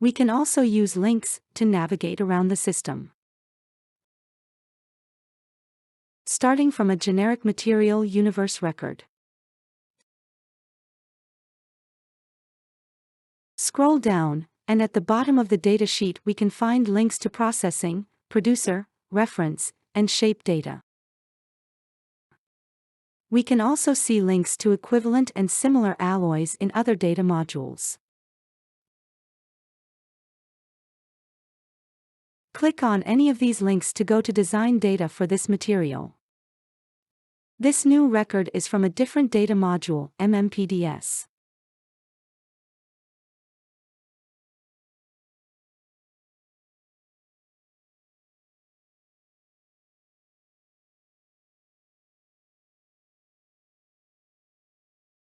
We can also use links to navigate around the system. Starting from a generic MaterialUniverse record. Scroll down, and at the bottom of the datasheet we can find links to processing, producer, reference, and shape data. We can also see links to equivalent and similar alloys in other data modules. Click on any of these links to go to design data for this material. This new record is from a different data module, MMPDS.